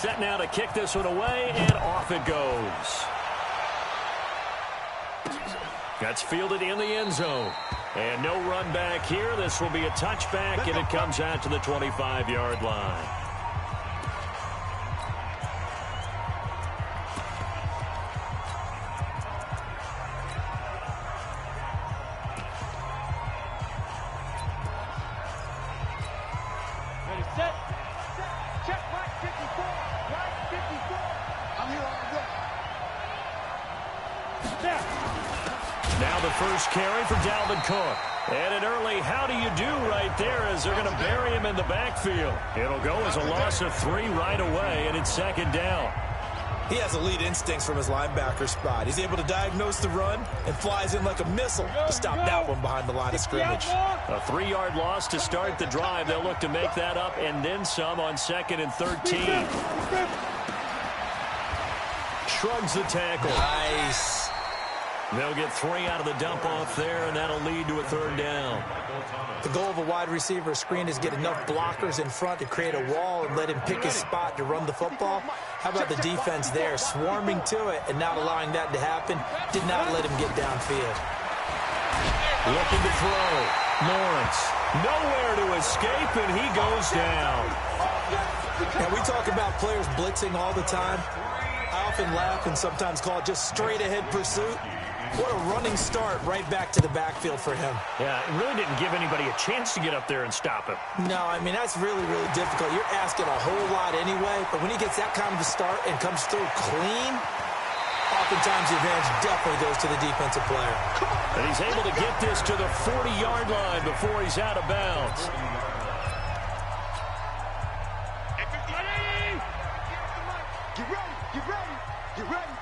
Set now to kick this one away, and off it goes. That's fielded in the end zone. And no run back here. This will be a touchback, and it comes out to the 25-yard line. Ready, set. Check, right 54. Right 54. I'm here all day. Now the first carry for Dalvin Cook. And an early how do you do right there as they're going to bury him in the backfield. It'll go as a loss of 3 right away, and it's second down. He has elite instincts from his linebacker spot. He's able to diagnose the run and flies in like a missile to stop that one behind the line of scrimmage. A 3-yard loss to start the drive. They'll look to make that up and then some on 2nd and 13. Shrugs the tackle. Nice. They'll get 3 out of the dump-off there, and that'll lead to a 3rd down. The goal of a wide receiver screen is get enough blockers in front to create a wall and let him pick his spot to run the football. How about the defense there, swarming to it and not allowing that to happen? Did not let him get downfield. Looking to throw. Lawrence, nowhere to escape, and he goes down. Now, we talk about players blitzing all the time. I often laugh and sometimes call it just straight-ahead pursuit. What a running start right back to the backfield for him. Yeah, it really didn't give anybody a chance to get up there and stop him. No, I mean, that's really, really difficult. You're asking a whole lot anyway, but when he gets that kind of a start and comes through clean, oftentimes the advantage definitely goes to the defensive player. And he's able to get this to the 40-yard line before he's out of bounds. Get ready, get ready, get ready.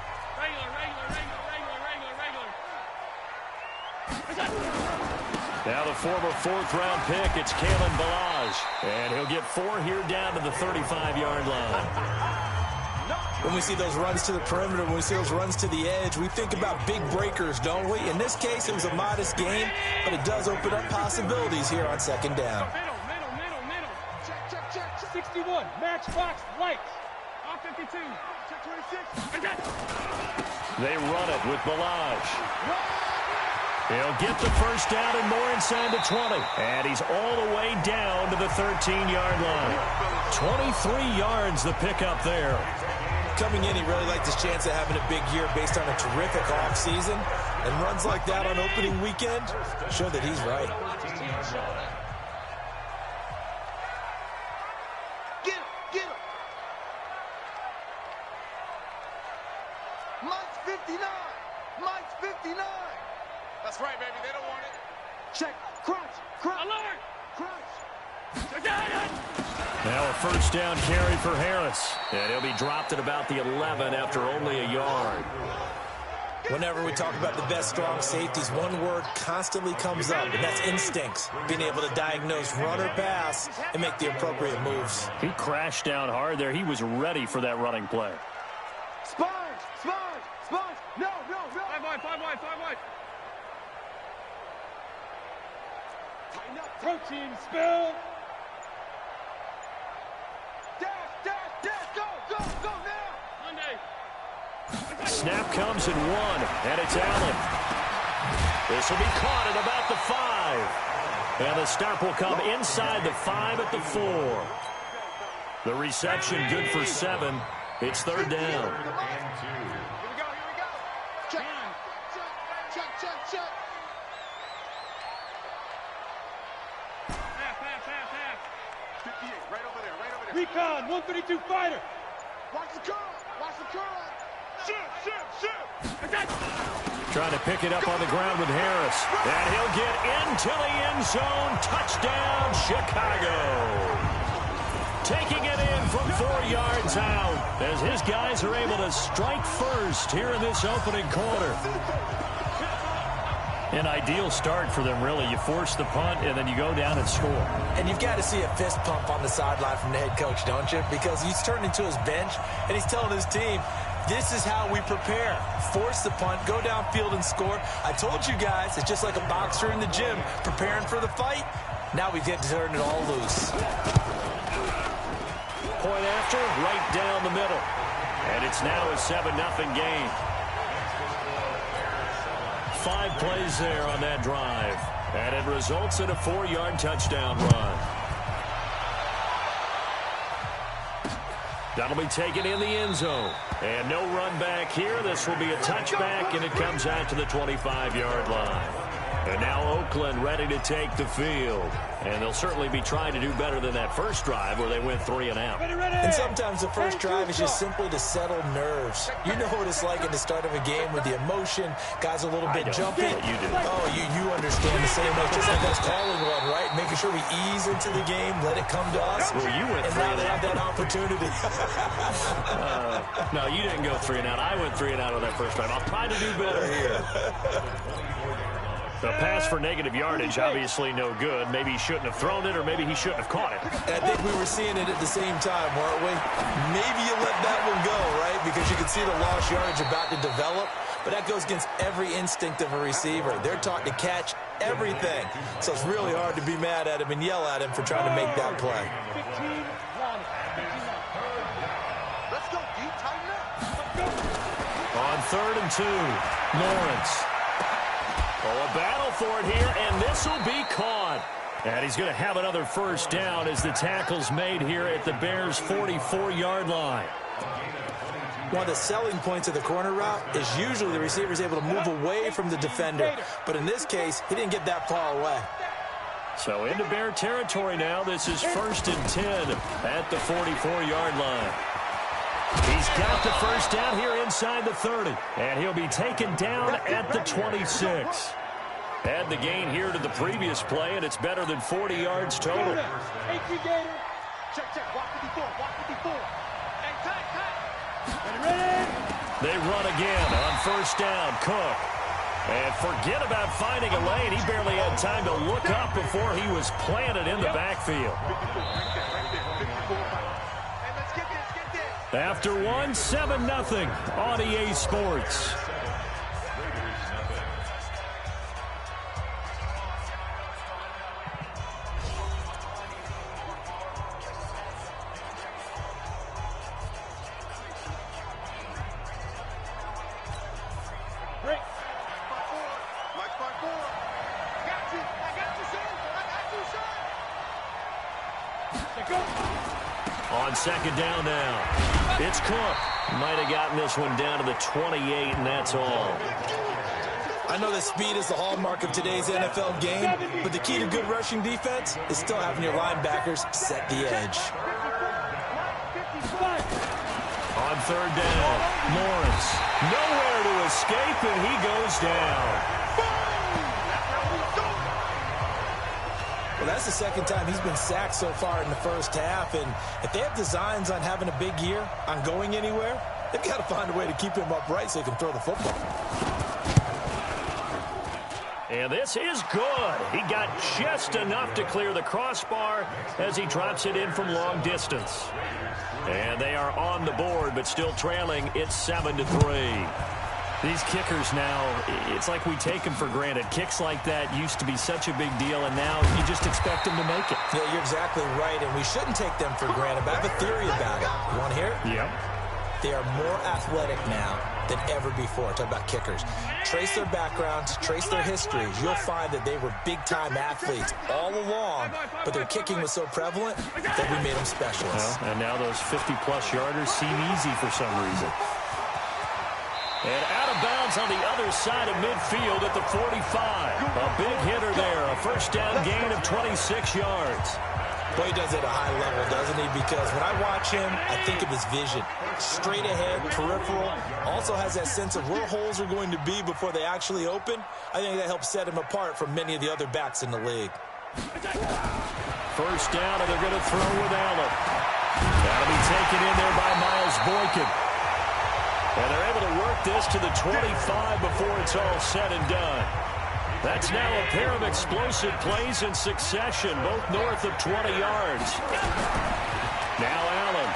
Now the former 4th-round pick, it's Kalen Ballage. And he'll get 4 here down to the 35-yard line. When we see those runs to the perimeter, when we see those runs to the edge, we think about big breakers, don't we? In this case, it was a modest game, but it does open up possibilities here on 2nd down. Middle. Check. 61, matchbox, lights. R52, check 26. They run it with Ballage. He'll get the first down and more inside the 20. And he's all the way down to the 13-yard line. 23 yards the pickup there. Coming in, he really liked his chance of having a big year based on a terrific offseason. And runs like that on opening weekend show that he's right. Get him. Mike's 59. Mike's 59. That's right, baby. They don't want it. Check. Crunch. Alert. Crunch. Now a first down carry for Harris. And he'll be dropped at about the 11 after only a yard. Whenever we talk about the best strong safeties, one word constantly comes up, and that's instincts. Being able to diagnose run or pass and make the appropriate moves. He crashed down hard there. He was ready for that running play. Sponge. No. 5 wide. Tighten up. Protein spill. Dash. Go now. Monday. Snap comes in 1, and it's Allen. This will be caught at about the 5. And the stop will come inside the 5 at the 4. The reception good for 7. It's 3rd down. Here we go. Check. Half. 58, right over there. Recon, 132 fighter. Watch the curl. Shoot. Trying to pick it up on the ground with Harris. And he'll get into the end zone. Touchdown, Chicago. Taking it in from 4 yards out as his guys are able to strike first here in this opening quarter. An ideal start for them, really. You force the punt, and then you go down and score. And you've got to see a fist pump on the sideline from the head coach, don't you? Because he's turned into his bench, and he's telling his team, this is how we prepare. Force the punt, go downfield and score. I told you guys, it's just like a boxer in the gym preparing for the fight. Now we get to turn it all loose. Point after, right down the middle. And it's now a 7-0 game. 5 plays there on that drive. And it results in a 4-yard touchdown run. That'll be taken in the end zone. And no run back here. This will be a touchback, and it comes out to the 25-yard line. And now Oakland ready to take the field. And they'll certainly be trying to do better than that first drive where they went 3 and out. And sometimes the first drive is just simply to settle nerves. You know what it's like at the start of a game with the emotion. Guys are a little bit jumpy. Yeah, you do. Oh, you understand the same way. Just like us calling one, right? Making sure we ease into the game, let it come to us. Well, you went and 3 now and they out. have that opportunity. No, you didn't go 3 and out. I went 3 and out on that first drive. I'll try to do better here. The pass for negative yardage, obviously no good. Maybe he shouldn't have thrown it, or maybe he shouldn't have caught it. I think we were seeing it at the same time, weren't we? Maybe you let that one go, right? Because you can see the lost yardage about to develop. But that goes against every instinct of a receiver. They're taught to catch everything. So it's really hard to be mad at him and yell at him for trying to make that play. 15-1. Let's go, D. Tighten up. On 3rd and 2, Lawrence. Oh, a battle for it here, and this will be caught. And he's going to have another first down as the tackle's made here at the Bears' 44-yard line. One of the selling points of the corner route is usually the receiver is able to move away from the defender. But in this case, he didn't get that far away. So into Bear territory now. This is 1st and 10 at the 44-yard line. He's got the first down here inside the 30. And he'll be taken down at the 26. Add the gain here to the previous play, and it's better than 40 yards total. 18 Gator. Check. Walk 54. Hey, tight. Ready. They run again on first down. Cook. And forget about finding a lane. He barely had time to look up before he was planted in the backfield. After one, 7-0 on EA Sports. Break. Mike 5-4. I got you, son. Go. On second down now. It's Cook. Might have gotten this one down to the 28, and that's all. I know that speed is the hallmark of today's NFL game, but the key to good rushing defense is still having your linebackers set the edge. On third down, Lawrence. Nowhere to escape, and he goes down. Well, that's the second time he's been sacked so far in the first half, and if they have designs on having a big year, on going anywhere, they've got to find a way to keep him upright so he can throw the football. And this is good. He got just enough to clear the crossbar as he drops it in from long distance. And they are on the board, but still trailing. It's 7-3. These kickers now, it's like we take them for granted. Kicks like that used to be such a big deal, and now you just expect them to make it. Yeah, you're exactly right, and we shouldn't take them for granted, but I have a theory about it. You want to hear it? Yep. They are more athletic now than ever before. Talk about kickers. Trace their backgrounds, trace their histories. You'll find that they were big-time athletes all along, but their kicking was so prevalent that we made them specialists. Well, and now those 50-plus yarders seem easy for some reason. And out of bounds on the other side of midfield at the 45. A big hitter there. A first down gain of 26 yards. Boy, he does it at a high level, doesn't he? Because when I watch him, I think of his vision. Straight ahead, peripheral. Also has that sense of where holes are going to be before they actually open. I think that helps set him apart from many of the other backs in the league. First down, and they're going to throw with Allen. That'll be taken in there by Miles Boykin. And they're able to work this to the 25 before it's all said and done. That's now a pair of explosive plays in succession, both north of 20 yards. Now Allen.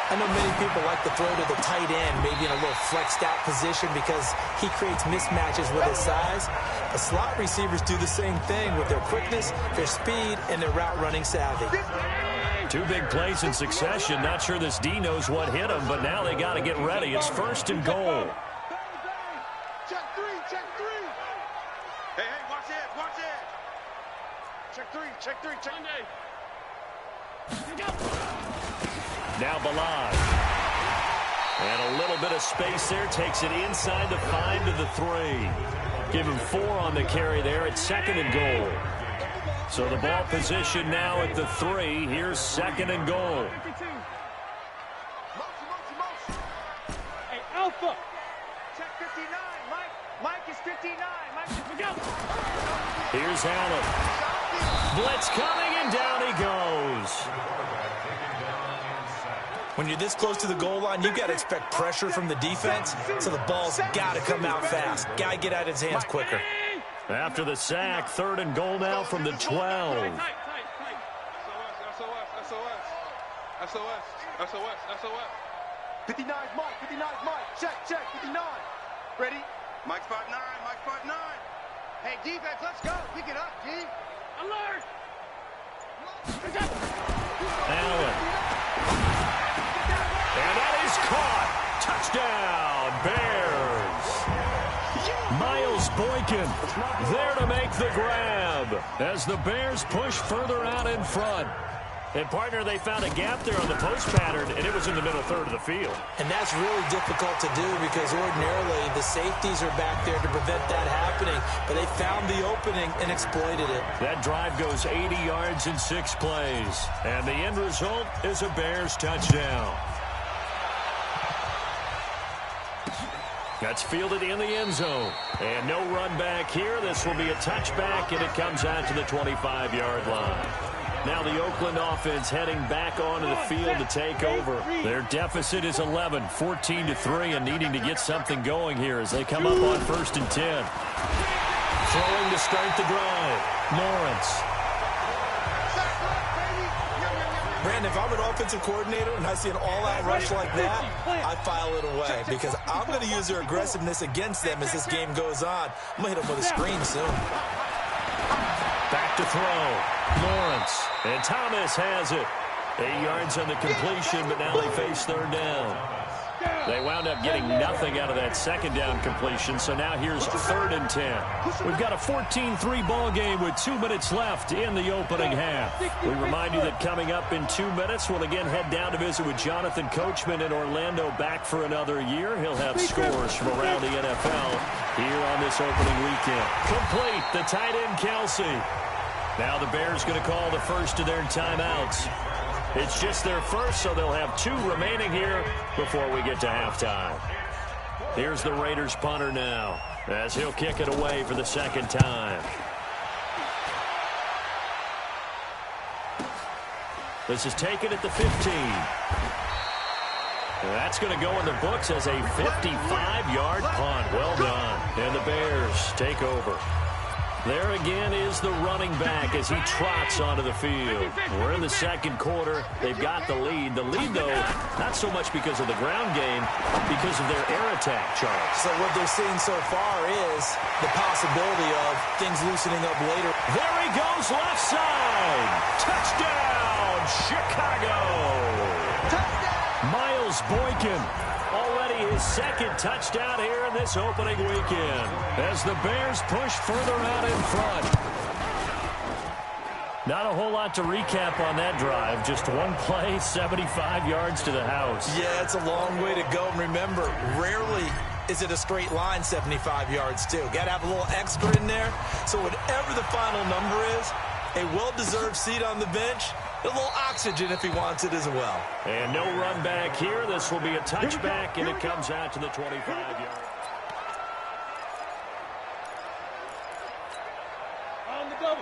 I know many people like to throw to the tight end, maybe in a little flexed out position because he creates mismatches with his size. The slot receivers do the same thing with their quickness, their speed, and their route running savvy. Two big plays in succession. Not sure this D knows what hit him, but now they got to get ready. It's 1st and goal. Check three, check three. Hey, watch it, watch it. Check three, check three, check. Now Balad. And a little bit of space there. Takes it inside the 5 to the 3. Give him 4 on the carry there. It's 2nd and goal. So the ball position now at the 3. Here's 2nd and goal. Hey, Alpha. Check 59, Mike. Mike is 59. Mike, go. Here's Allen. Blitz coming, and down he goes. When you're this close to the goal line, you've got to expect pressure from the defense, so the ball's got to come out fast. Got to get out of his hands quicker. After the sack, 3rd and goal now from the 12. SOS, SOS, SOS. 59's Mike, 59's Mike. Check, 59. Ready? Mike spot 9, Mike spot 9. Hey, defense, let's go. Pick it up, D. Alert! Allen. And that is caught. Touchdown, Bears. Miles Boykin there to make the grab as the Bears push further out in front. And, partner, they found a gap there on the post pattern, and it was in the middle third of the field. And that's really difficult to do because ordinarily the safeties are back there to prevent that happening. But they found the opening and exploited it. That drive goes 80 yards in 6 plays. And the end result is a Bears touchdown. That's fielded in the end zone. And no run back here. This will be a touchback, and it comes out to the 25-yard line. Now the Oakland offense heading back onto the field to take over. Their deficit is 11, 14-3, and needing to get something going here as they come up on 1st and 10. Throwing to start the drive. Lawrence. Brandon, if I'm an offensive coordinator and I see an all-out rush like that, I file it away because I'm going to use their aggressiveness against them as this game goes on. I'm going to hit them with a screen soon. Back to throw. Lawrence. And Thomas has it. 8 yards on the completion, but now they face 3rd down. They wound up getting nothing out of that 2nd down completion, so now here's 3rd and 10. We've got a 14-3 ball game with 2 minutes left in the opening half. We remind you that coming up in 2 minutes, we'll again head down to visit with Jonathan Coachman in Orlando, back for another year. He'll have scores from around the NFL here on this opening weekend. Complete, the tight end Kelsey. Now the Bears going to call the first of their timeouts. It's just their first, so they'll have 2 remaining here before we get to halftime. Here's the Raiders punter now as he'll kick it away for the 2nd time. This is taken at the 15. That's going to go in the books as a 55-yard punt. Well done. And the Bears take over. There again is the running back as he trots onto the field. We're in the 2nd quarter. They've got the lead. The lead, though, not so much because of the ground game, because of their air attack, Charles. So what they're seeing so far is the possibility of things loosening up later. There he goes, left side. Touchdown, Chicago. Touchdown. Miles Boykin. Already his 2nd touchdown here in this opening weekend as the Bears push further out in front. Not a whole lot to recap on that drive. Just one play, 75 yards to the house. Yeah, it's a long way to go. And remember, rarely is it a straight line 75 yards, too. Got to have a little extra in there. So whatever the final number is, a well-deserved seat on the bench, a little oxygen if he wants it as well. And no run back here. This will be a touchback, and it comes out to the 25-yard.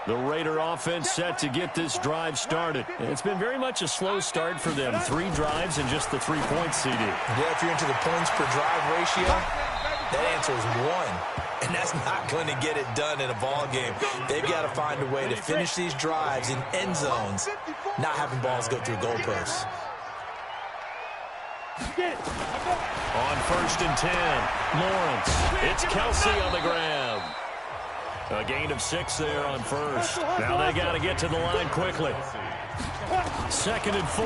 The Raider offense set to get this drive started. It's been very much a slow start for them. 3 drives and just the 3 points, CD. Yeah, if you're into the points per drive ratio, that answer is 1. And that's not going to get it done in a ball game. They've got to find a way to finish these drives in end zones, not having balls go through goalposts. On 1st and 10, Lawrence. It's Kelsey on the grab. A gain of 6 there on 1st. Now they got to get to the line quickly. 2nd and 4.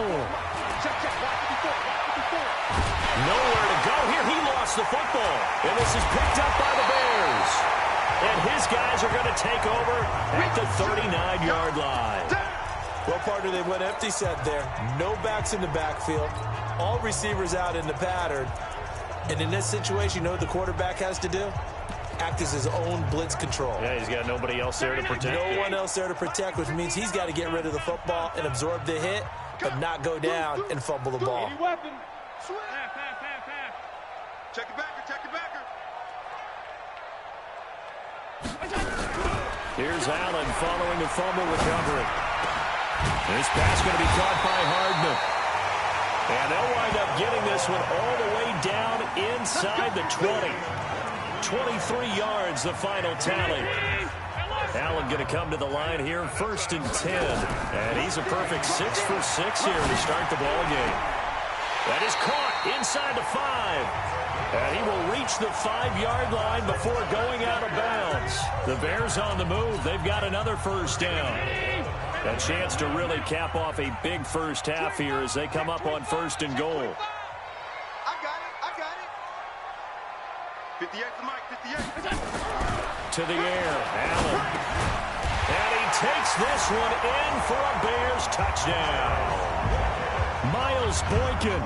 Nowhere to go here. He lost the football. And this is picked up by the Bears. And his guys are going to take over at the 39-yard line. Well, partner, they went empty set there. No backs in the backfield. All receivers out in the pattern. And in this situation, you know what the quarterback has to do? Act as his own blitz control. Yeah, he's got nobody else there to protect. No one else there to protect, which means he's got to get rid of the football and absorb the hit, but not go down and fumble the ball. Check your backer, check your backer. Here's Allen following the fumble recovery. This pass going to be caught by Hardman. And they'll wind up getting this one all the way down inside the 20. 23 yards, the final tally. Allen going to come to the line here, 1st and 10. And he's a perfect 6 for 6 here to start the ball game. That is caught inside the 5. And he will reach the 5-yard line before going out of bounds. The Bears on the move. They've got another 1st down. A chance to really cap off a big first half here as they come up on 1st and goal. I got it. 58 to Mike, 58. To the air, Allen. And he takes this one in for a Bears touchdown. Miles Boykin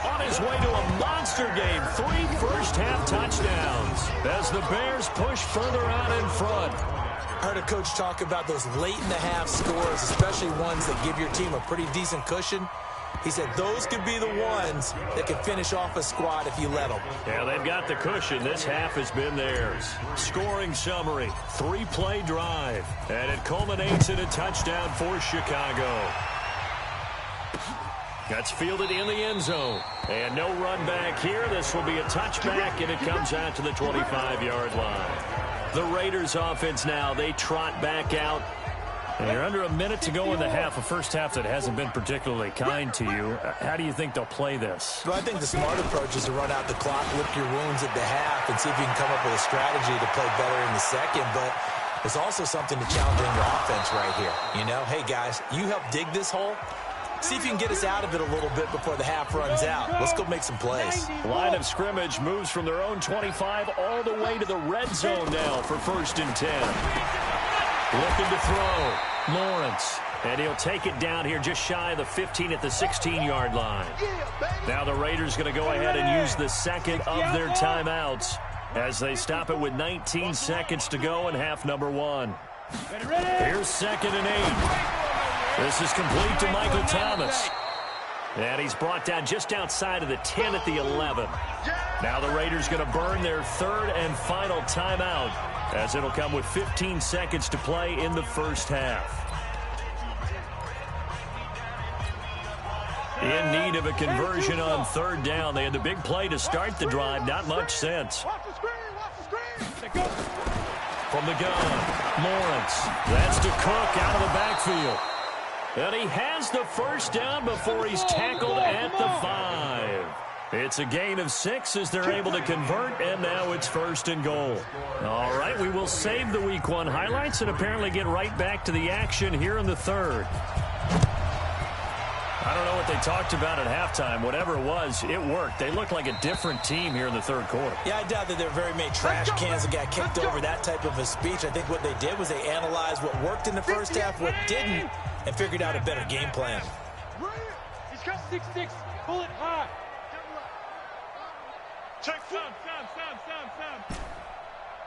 on his way to a monster game. 3 first-half touchdowns as the Bears push further out in front. I heard a coach talk about those late-in-the-half scores, especially ones that give your team a pretty decent cushion. He said those could be the ones that can finish off a squad if you let them. Yeah, they've got the cushion. This half has been theirs. Scoring summary, 3-play drive, and it culminates in a touchdown for Chicago. That's fielded in the end zone. And no run back here. This will be a touchback, and it comes out to the 25-yard line. The Raiders offense now, they trot back out. And you're under a minute to go in the half, a first half that hasn't been particularly kind to you. How do you think they'll play this? Well, I think the smart approach is to run out the clock, lick your wounds at the half, and see if you can come up with a strategy to play better in the second. But there's also something to challenging your offense right here. You know, hey, guys, you help dig this hole. See if you can get us out of it a little bit before the half runs out. Let's go make some plays. Line of scrimmage moves from their own 25 all the way to the red zone now for 1st and 10. Looking to throw. Lawrence. And he'll take it down here just shy of the 15 at the 16-yard line. Now the Raiders going to go ahead and use the second of their timeouts as they stop it with 19 seconds to go in half number 1. Here's 2nd and 8. This is complete to Michael Thomas. And he's brought down just outside of the 10 at the 11. Now the Raiders going to burn their 3rd and final timeout as it'll come with 15 seconds to play in the first half. In need of a conversion on 3rd down. They had the big play to start the drive. Not much sense. From the gun, Lawrence. That's to Cook out of the backfield. And he has the 1st down before he's tackled at the 5. It's a gain of 6 as they're able to convert, and now it's 1st and goal. All right, we will save the Week 1 highlights and apparently get right back to the action here in the 3rd. I don't know what they talked about at halftime. Whatever it was, it worked. They looked like a different team here in the 3rd quarter. Yeah, I doubt that there were very many trash cans that got kicked over, that type of a speech. I think what they did was they analyzed what worked in the first half, what didn't, and figured out a better game plan. He's got 6'6". Pull it high. Check foot. Sound.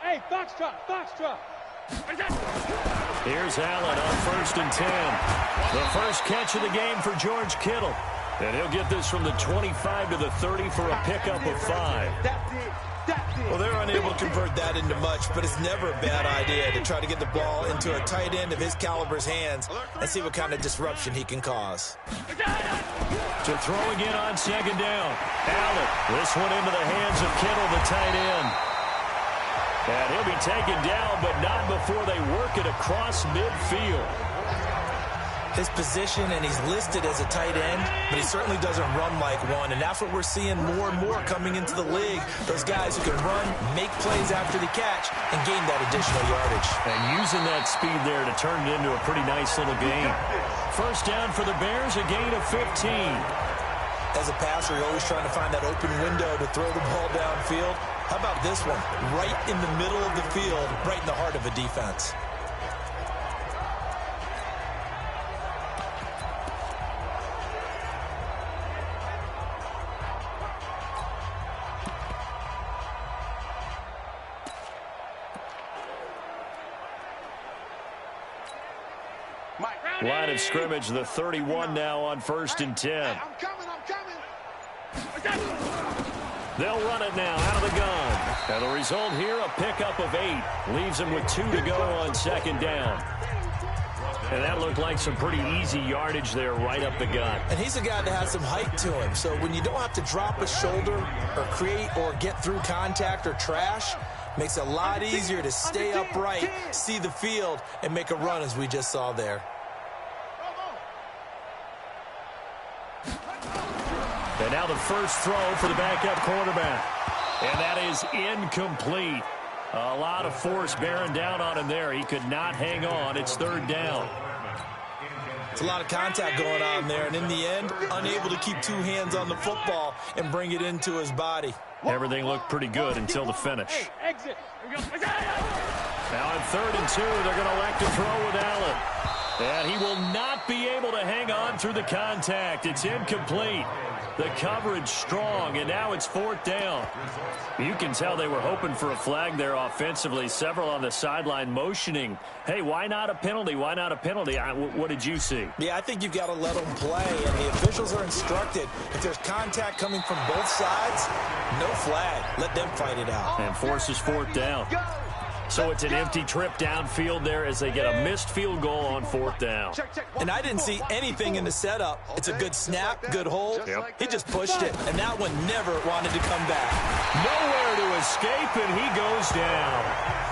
Hey, box drop. Here's Allen on 1st and 10. The first catch of the game for George Kittle. And he'll get this from the 25 to the 30 for a pickup of 5. Well, they're unable to convert that into much, but it's never a bad idea to try to get the ball into a tight end of his caliber's hands and see what kind of disruption he can cause. To throw again on 2nd down. Allen, this one into the hands of Kittle, the tight end. And he'll be taken down, but not before they work it across midfield. his position, and he's listed as a tight end, but he certainly doesn't run like one, and that's what we're seeing more and more coming into the league. Those guys who can run, make plays after the catch, and gain that additional yardage. And using that speed there to turn it into a pretty nice little gain. First down for the Bears, a gain of 15. As a passer, you're always trying to find that open window to throw the ball downfield. How about this one? Right in the middle of the field, right in the heart of a defense. Line of scrimmage, the 31 now on 1st and 10. I'm coming. They'll run it now out of the gun. And the result here, a pickup of 8. Leaves them with 2 to go on 2nd down. And that looked like some pretty easy yardage there right up the gut. And he's a guy that has some height to him. So when you don't have to drop a shoulder or create or get through contact or trash, makes it a lot easier to stay upright, see the field, and make a run as we just saw there. And now the first throw for the backup quarterback. And that is incomplete. A lot of force bearing down on him there. He could not hang on. It's 3rd down. It's a lot of contact going on there. And in the end, unable to keep 2 hands on the football and bring it into his body. Everything looked pretty good until the finish. Hey, exit. Now in 3rd and 2, they're going to elect to throw with Allen. And he will not be able to hang on through the contact. It's incomplete. The coverage strong, and now it's 4th down. You can tell they were hoping for a flag there offensively. Several on the sideline motioning. Hey, why not a penalty? Why not a penalty? What did you see? Yeah, I think you've got to let them play, and the officials are instructed. If there's contact coming from both sides, no flag. Let them fight it out. And forces 4th down. So it's an empty trip downfield there as they get a missed field goal on 4th down. And I didn't see anything in the setup. It's a good snap, good hold. Yep. He just pushed it, and that one never wanted to come back. Nowhere to escape, and he goes down.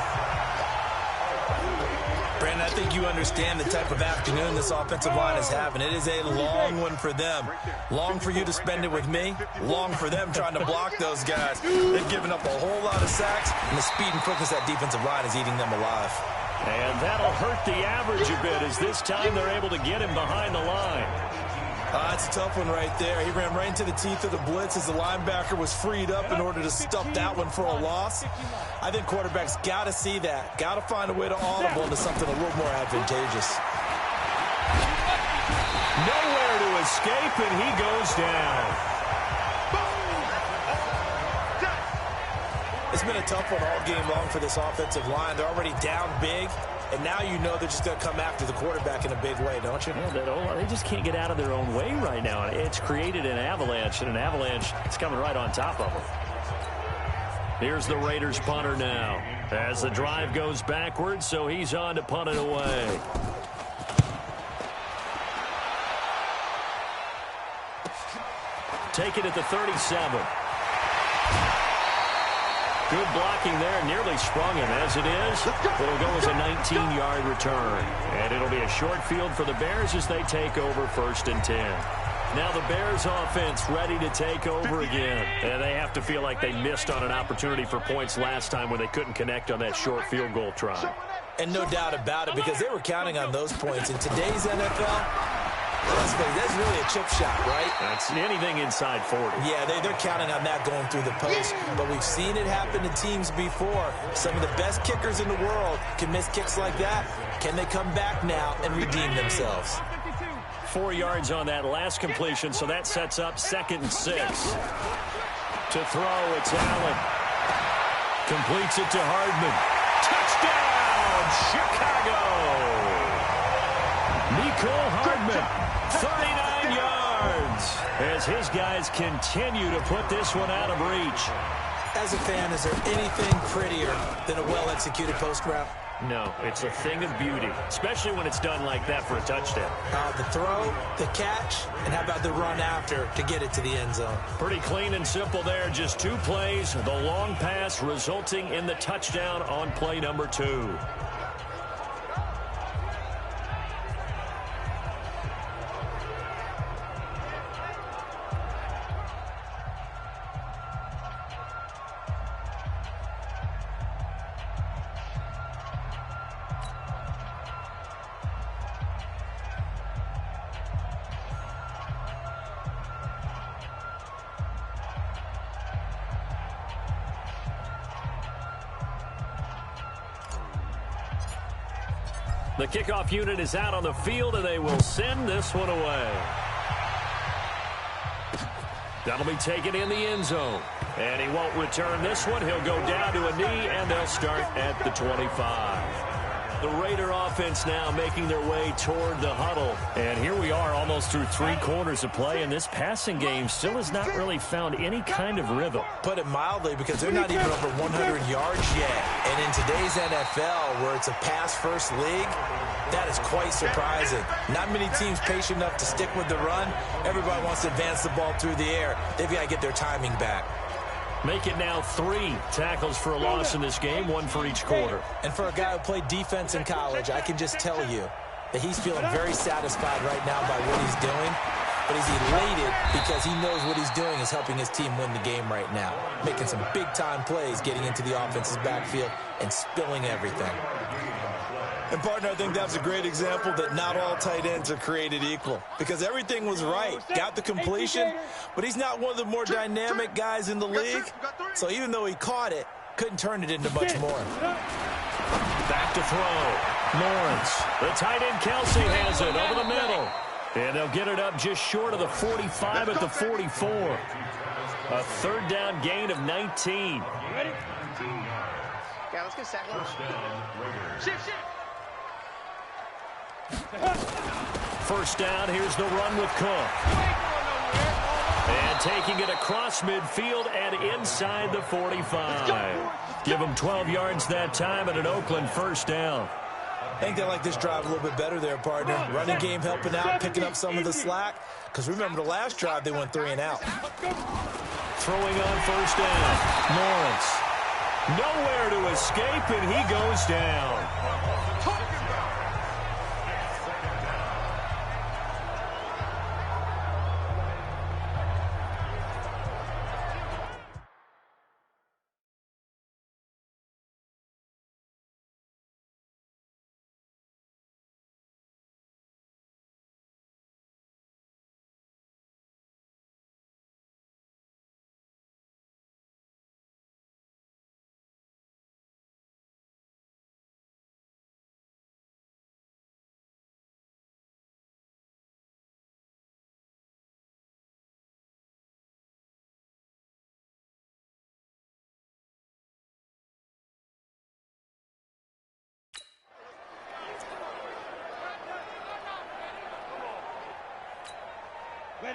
Brandon, I think you understand the type of afternoon this offensive line is having. It is a long one for them. Long for you to spend it with me. Long for them trying to block those guys. They've given up a whole lot of sacks, and the speed and quickness of that defensive line is eating them alive. And that'll hurt the average a bit as this time they're able to get him behind the line. That's a tough one right there. He ran right into the teeth of the blitz as the linebacker was freed up in order to stuff that one for a loss. I think quarterbacks got to see that. Got to find a way to audible into something a little more advantageous. Nowhere to escape, and he goes down. It's been a tough one all game long for this offensive line. They're already down big, and now you know they're just going to come after the quarterback in a big way, don't you? Yeah, they just can't get out of their own way right now. It's created an avalanche, and an avalanche is coming right on top of them. Here's the Raiders punter now as the drive goes backwards, so he's on to punt it away. Take it at the 37. Good blocking there, nearly sprung him. As it is, it'll go as a 19-yard return. And it'll be a short field for the Bears as they take over 1st and 10. Now the Bears offense ready to take over again. And they have to feel like they missed on an opportunity for points last time when they couldn't connect on that short field goal try. And no doubt about it, because they were counting on those points. In today's NFL, that's really a chip shot, right? That's anything inside 40. Yeah, they're counting on that going through the post. But we've seen it happen to teams before. Some of the best kickers in the world can miss kicks like that. Can they come back now and redeem themselves? 4 yards on that last completion, so that sets up 2nd and 6. To throw, it's Allen. Completes it to Hardman. Touchdown, Chicago! Mecole Hardman. 39 yards as his guys continue to put this one out of reach. As a fan, is there anything prettier than a well-executed post route? No, it's a thing of beauty, especially when it's done like that for a touchdown. The throw, the catch, and how about the run after to get it to the end zone? Pretty clean and simple there. Just 2 plays, the long pass resulting in the touchdown on play number 2. The kickoff unit is out on the field, and they will send this one away. That'll be taken in the end zone. And he won't return this one. He'll go down to a knee, and they'll start at the 25. The Raider offense now making their way toward the huddle. And here we are almost through 3 quarters of play, and this passing game still has not really found any kind of rhythm. Put it mildly, because they're not even over 100 yards yet. And in today's NFL, where it's a pass-first league, that is quite surprising. Not many teams patient enough to stick with the run. Everybody wants to advance the ball through the air. They've got to get their timing back. Make it now 3 tackles for a loss in this game, 1 for each quarter. And for a guy who played defense in college, I can just tell you that he's feeling very satisfied right now by what he's doing. But he's elated because he knows what he's doing is helping his team win the game right now. Making some big-time plays, getting into the offense's backfield, and spilling everything. And, partner, I think that's a great example that not all tight ends are created equal. Because everything was right. Got the completion, but he's not one of the more dynamic guys in the league. So even though he caught it, couldn't turn it into much more. Back to throw. Lawrence. The tight end, Kelsey, has it over the middle. And they'll get it up just short of the 45 at the 44. A third down gain of 19. Ready? Yeah, let's get a sack. Shift. First down, here's the run with Cook. And taking it across midfield and inside the 45. Give them 12 yards that time and an Oakland first down. I think they like this drive a little bit better there, partner. Running game helping out, picking up some of the slack. Because remember, the last drive, they went 3 and out. Throwing on first down. Lawrence. Nowhere to escape, and he goes down.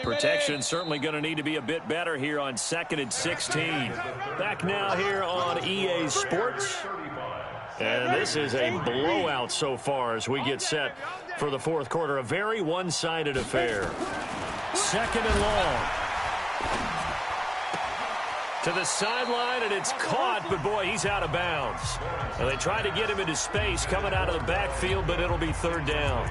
Protection certainly going to need to be a bit better here on 2nd and 16. Back now here on EA Sports. And this is a blowout so far as we get set for the 4th quarter. A very one-sided affair. 2nd and long. To the sideline, and it's caught, but boy, he's out of bounds. And they try to get him into space coming out of the backfield, but it'll be 3rd down.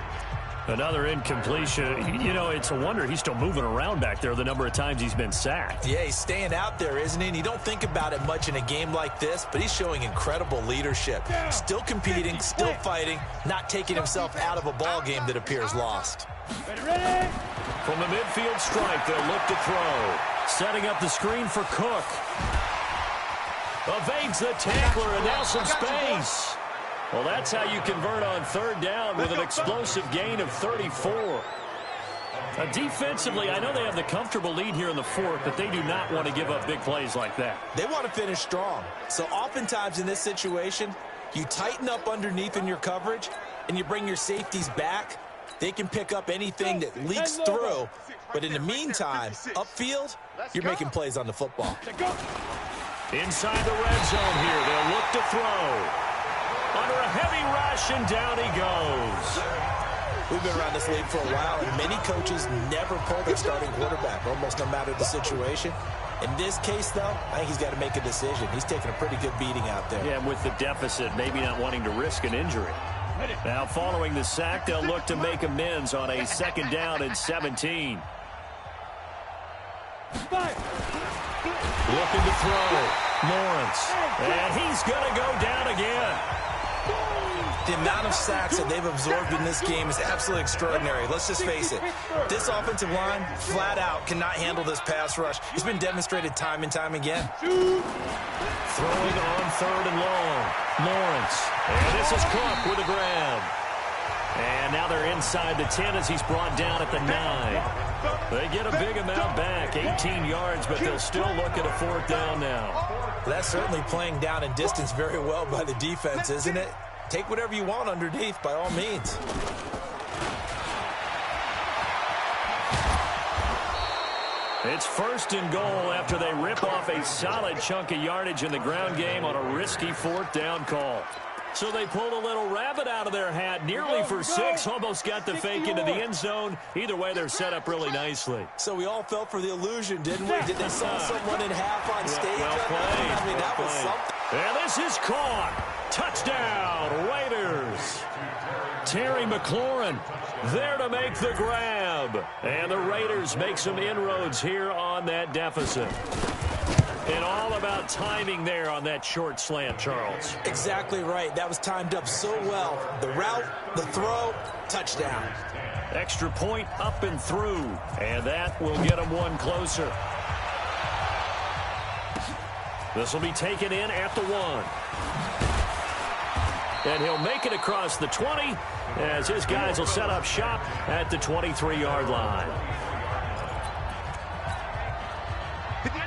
Another incompletion. You know, it's a wonder he's still moving around back there the number of times he's been sacked. Yeah, he's staying out there, isn't he? And you don't think about it much in a game like this, but he's showing incredible leadership. Still competing, still fighting, not taking himself out of a ball game that appears lost. Ready? From the midfield stripe, they'll look to throw. Setting up the screen for Cook. Evades the tackler, and now some space. Well, that's how you convert on 3rd down with an explosive gain of 34. Defensively, I know they have the comfortable lead here in the 4th, but they do not want to give up big plays like that. They want to finish strong. So oftentimes in this situation, you tighten up underneath in your coverage, and you bring your safeties back. They can pick up anything that leaks through. But in the meantime, upfield, you're making plays on the football. Inside the red zone here, they'll look to throw. Under a heavy rush, and down he goes. We've been around this league for a while, and many coaches never pull their starting quarterback, almost no matter the situation. In this case, though, I think he's got to make a decision. He's taking a pretty good beating out there. Yeah, with the deficit, maybe not wanting to risk an injury. Now, following the sack, they'll look to make amends on a 2nd down and 17. Looking to throw. Lawrence. And he's going to go down again. The amount of sacks that they've absorbed in this game is absolutely extraordinary. Let's just face it. This offensive line, flat out, cannot handle this pass rush. It's been demonstrated time and time again. Throwing on 3rd and long. Lawrence. And this is Cook with a grab. And now they're inside the 10 as he's brought down at the 9. They get a big amount back, 18 yards, but they'll still look at a 4th down now. That's certainly playing down in distance very well by the defense, isn't it? Take whatever you want underneath, by all means. It's 1st and goal after they rip off a solid chunk of yardage in the ground game on a risky 4th down call. So they pulled a little rabbit out of their hat, nearly for 6, almost got the fake into the end zone. Either way, they're set up really nicely. So we all fell for the illusion, didn't we? Did they saw someone in half on stage? Well played. I mean, that was something. And this is caught. Touchdown, Raiders. Terry McLaurin there to make the grab. And the Raiders make some inroads here on that deficit. And all about timing there on that short slant, Charles. Exactly right. That was timed up so well. The route, the throw, touchdown. Extra point up and through. And that will get them one closer. This will be taken in at the 1. And he'll make it across the 20 as his guys will set up shop at the 23-yard line.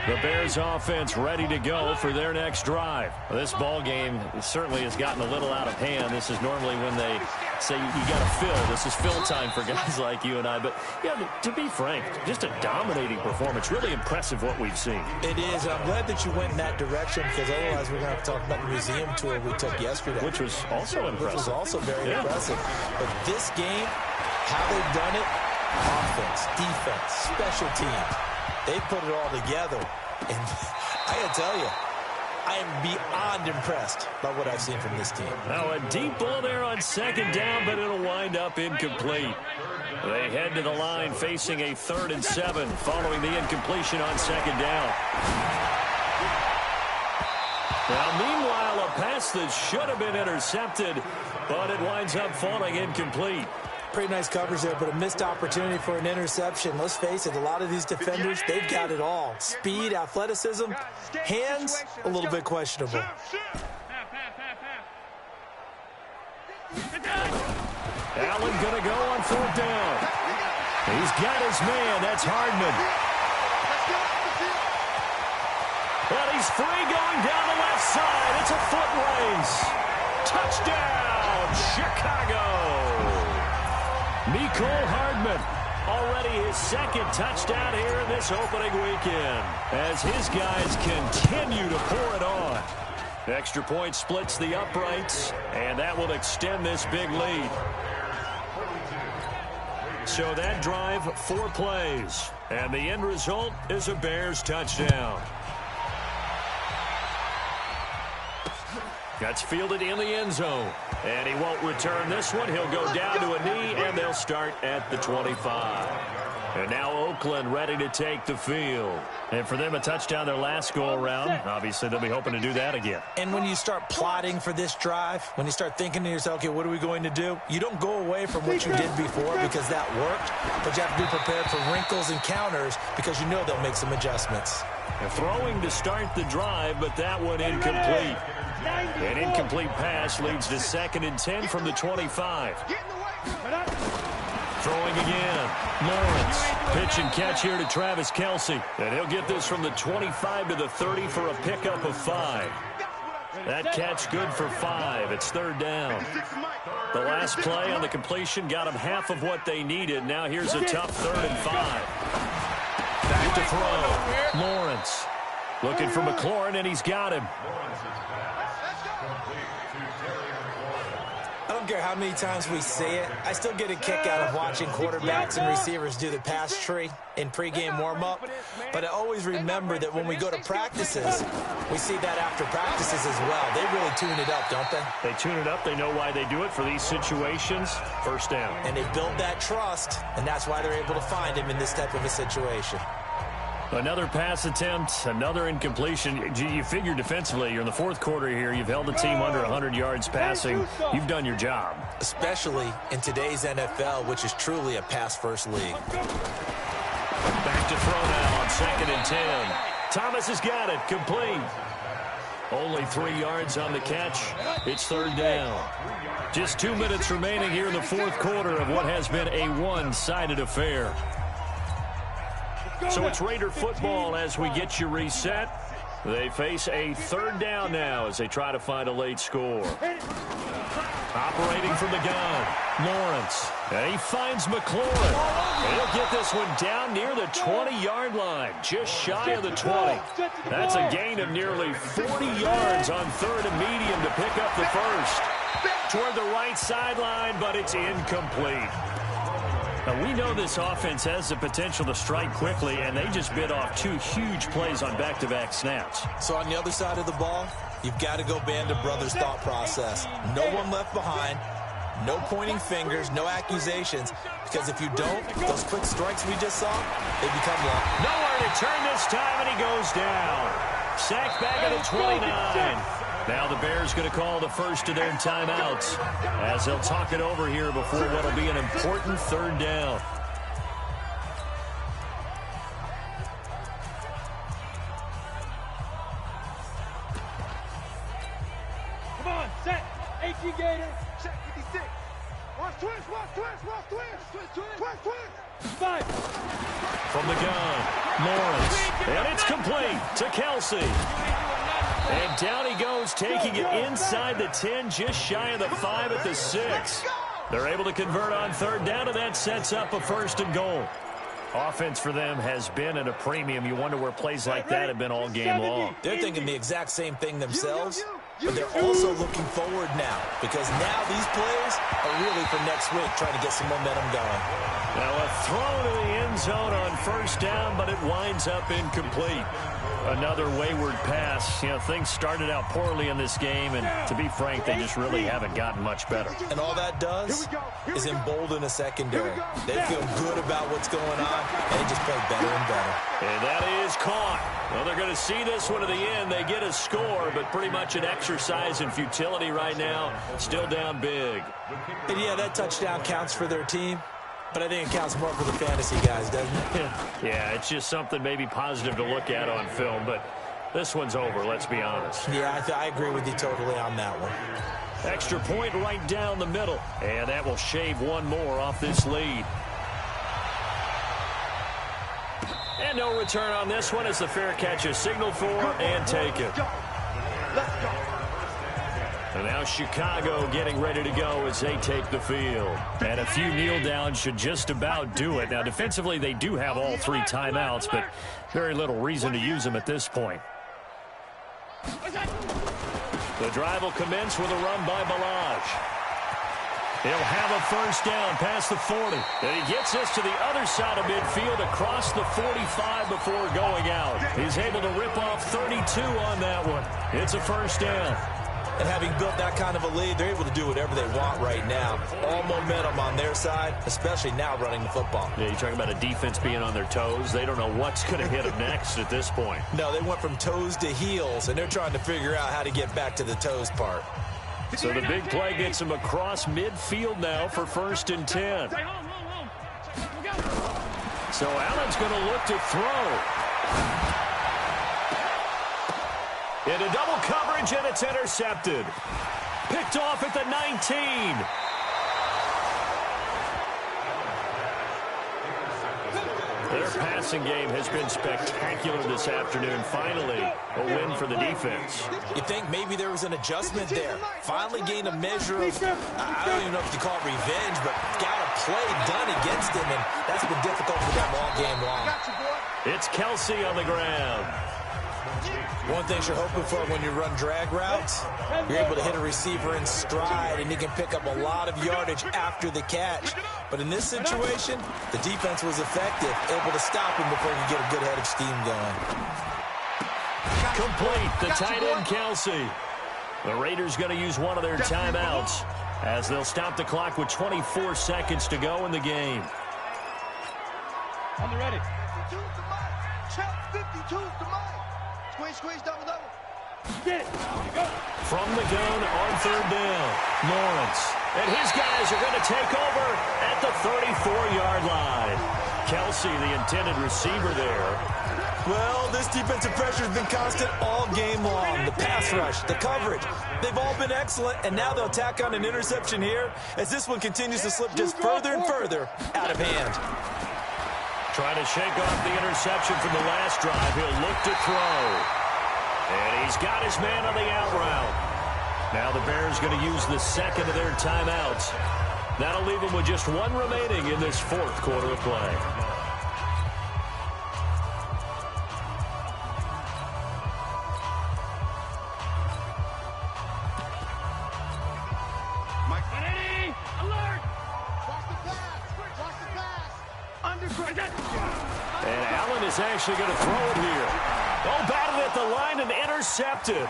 The Bears offense ready to go for their next drive. This ball game certainly has gotten a little out of hand. This is normally when they say you got to fill. This is fill time for guys like you and I. But, yeah, to be frank, just a dominating performance. Really impressive what we've seen. It is. I'm glad that you went in that direction because otherwise we're going to have to talk about the museum tour we took yesterday. Which was also impressive. Which was also very impressive. But this game, how they've done it, offense, defense, special teams. They put it all together, and I got to tell you, I am beyond impressed by what I've seen from this team. Now a deep ball there on 2nd down, but it'll wind up incomplete. They head to the line facing a 3rd and 7 following the incompletion on 2nd down. Now, meanwhile, a pass that should have been intercepted, but it winds up falling incomplete. Pretty nice coverage there, but a missed opportunity for an interception. Let's face it, a lot of these defenders, they've got it all. Speed, athleticism, hands, a little bit questionable. Allen going to go on 4th down. He's got his man. That's Hardman. Well, he's free going down the left side. It's a foot race. Touchdown, Chicago. Mecole Hardman, already his 2nd touchdown here in this opening weekend, as his guys continue to pour it on. Extra point splits the uprights, and that will extend this big lead. So that drive, 4 plays, and the end result is a Bears touchdown. That's fielded in the end zone. And he won't return this one. He'll go down to a knee, and they'll start at the 25. And now Oakland ready to take the field. And for them, a touchdown their last go-around. Obviously, they'll be hoping to do that again. And when you start plotting for this drive, when you start thinking to yourself, okay, what are we going to do? You don't go away from what you did before because that worked, but you have to be prepared for wrinkles and counters because you know they'll make some adjustments. They're throwing to start the drive, but that one incomplete. An incomplete pass leads to 2nd and 10 from the 25. Throwing again. Lawrence. Pitch and catch here to Travis Kelce. And he'll get this from the 25 to the 30 for a pickup of 5. That catch good for 5. It's 3rd down. The last play on the completion got them half of what they needed. Now here's a tough 3rd and 5. Back to throw. Lawrence. Looking for McLaurin, and he's got him. I don't care how many times we say it, I still get a kick out of watching quarterbacks and receivers do the pass tree in pregame warm-up. But I always remember that when we go to practices, we see that after practices as well. They really tune it up, don't they? They tune it up. They know why they do it for these situations. 1st down. And they build that trust, and that's why they're able to find him in this type of a situation. Another pass attempt, another incompletion. You figure defensively, you're in the 4th quarter here. You've held the team under 100 yards passing. You've done your job. Especially in today's NFL, which is truly a pass-first league. Back to throw now on 2nd and 10. Thomas has got it, complete. Only 3 yards on the catch. It's third down. Just 2 minutes remaining here in the fourth quarter of what has been a one-sided affair. So it's Raider football as we get you reset. They face a third down now as they try to find a late score. Operating from the gun, Lawrence. And he finds McLaurin. He'll get this one down near the 20-yard line, just shy of the 20. That's a gain of nearly 40 yards on third and medium to pick up the first. Toward the right sideline, but it's incomplete. Now, we know this offense has the potential to strike quickly, and they just bit off 2 huge plays on back-to-back snaps. So on the other side of the ball, you've got to go Band of Brothers thought process. No one left behind, no pointing fingers, no accusations, because if you don't, those quick strikes we just saw, they become long. Nowhere to turn this time, and he goes down. Sacked back at the 29. Now the Bears going to call the first of their timeouts as they'll talk it over here before what will be an important third down. Come on, set. 18 Gator. Check 56. Watch twist, watch twist, watch twist. Twist, twist. 5. From the gun, Lawrence. And it's complete to Kelsey. And down he goes, taking it inside the 10, just shy of the 5 at the 6. They're able to convert on third down, and that sets up a first and goal. Offense for them has been at a premium. You wonder where plays like that have been all game long. They're thinking the exact same thing themselves, but they're also looking forward now, because now these plays are really for next week, trying to get some momentum going. Now a throw to the end zone on first down, but it winds up incomplete. Another wayward pass. You know, things started out poorly in this game, and to be frank, they just really haven't gotten much better. And all that does is embolden a secondary. They feel good about what's going on, and they just play better and better. And that is caught. Well, they're going to see this one to the end. They get a score, but pretty much an exercise in futility right now. Still down big. And yeah, that touchdown counts for their team. But I think it counts more for the fantasy guys, doesn't it? Yeah, it's just something maybe positive to look at on film, but this one's over, let's be honest. Yeah, I agree with you totally on that one. Extra point right down the middle, and that will shave one more off this lead. And no return on this one as the fair catch is signaled for and taken. Let's go. And now Chicago getting ready to go as they take the field. And a few kneel downs should just about do it. Now, defensively, they do have all 3 timeouts, but very little reason to use them at this point. The drive will commence with a run by Balaj. He'll have a first down past the 40. And he gets this to the other side of midfield across the 45 before going out. He's able to rip off 32 on that one. It's a first down. And having built that kind of a lead, they're able to do whatever they want right now. All momentum on their side, especially now running the football. Yeah, you're talking about a defense being on their toes. They don't know what's going to hit them next at this point. No, they went from toes to heels, and they're trying to figure out how to get back to the toes part. So the big play gets them across midfield now for first and 10. So Allen's going to look to throw. Into double coverage, and it's intercepted. Picked off at the 19. Their passing game has been spectacular this afternoon. Finally, a win for the defense. You think maybe there was an adjustment there. Finally gained a measure of, I don't even know if you call it revenge, but got a play done against him, and that's been difficult for them all game long. It's Kelsey on the ground. One thing you're hoping for when you run drag routes, you're able to hit a receiver in stride, and you can pick up a lot of yardage after the catch. But in this situation, the defense was effective, able to stop him before he could get a good head of steam going. Complete, the tight end, Kelsey. The Raiders going to use one of their timeouts as they'll stop the clock with 24 seconds to go in the game. On the ready. 52's the mic. Check 52's the mic. Squeeze, squeeze, double, double. Get it. Go. From the gun on third down, Lawrence. And his guys are going to take over at the 34-yard line. Kelsey, the intended receiver there. Well, this defensive pressure has been constant all game long. The pass rush, the coverage, they've all been excellent, and now they'll tack on an interception here as this one continues to slip just further and further out of hand. Trying to shake off the interception from the last drive. He'll look to throw. And he's got his man on the out route. Now the Bears going to use the second of their timeouts. That'll leave them with just one remaining in this fourth quarter of play. And Allen is actually going to throw it here. Oh, batted at the line and intercepted.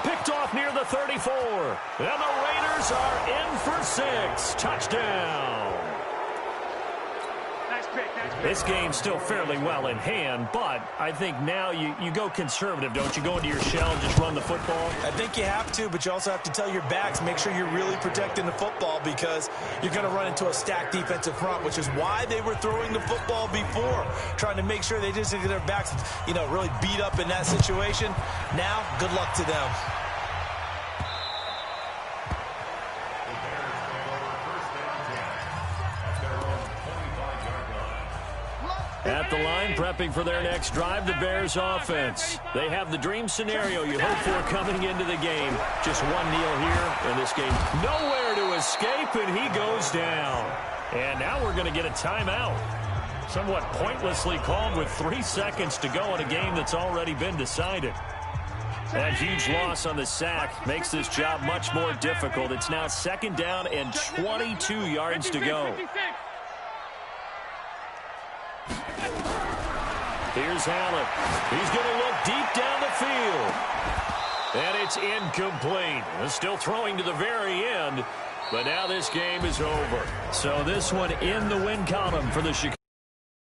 Picked off near the 34. And the Raiders are in for 6. Touchdown. Nice pick. This game's still fairly well in hand, but I think now you go conservative, don't you? Go into your shell and just run the football? I think you have to, but you also have to tell your backs, make sure you're really protecting the football because you're going to run into a stacked defensive front, which is why they were throwing the football before, trying to make sure they just get their backs, really beat up in that situation. Now, good luck to them. At the line, prepping for their next drive, the Bears offense. They have the dream scenario you hope for coming into the game. Just one kneel here, and this game nowhere to escape, and he goes down. And now we're going to get a timeout. Somewhat pointlessly called with 3 seconds to go in a game that's already been decided. That huge loss on the sack makes this job much more difficult. It's now 2nd down and 22 yards to go. Here's Allen. He's going to look deep down the field. And it's incomplete. Still throwing to the very end. But now this game is over. So this one in the win column for the Chicago.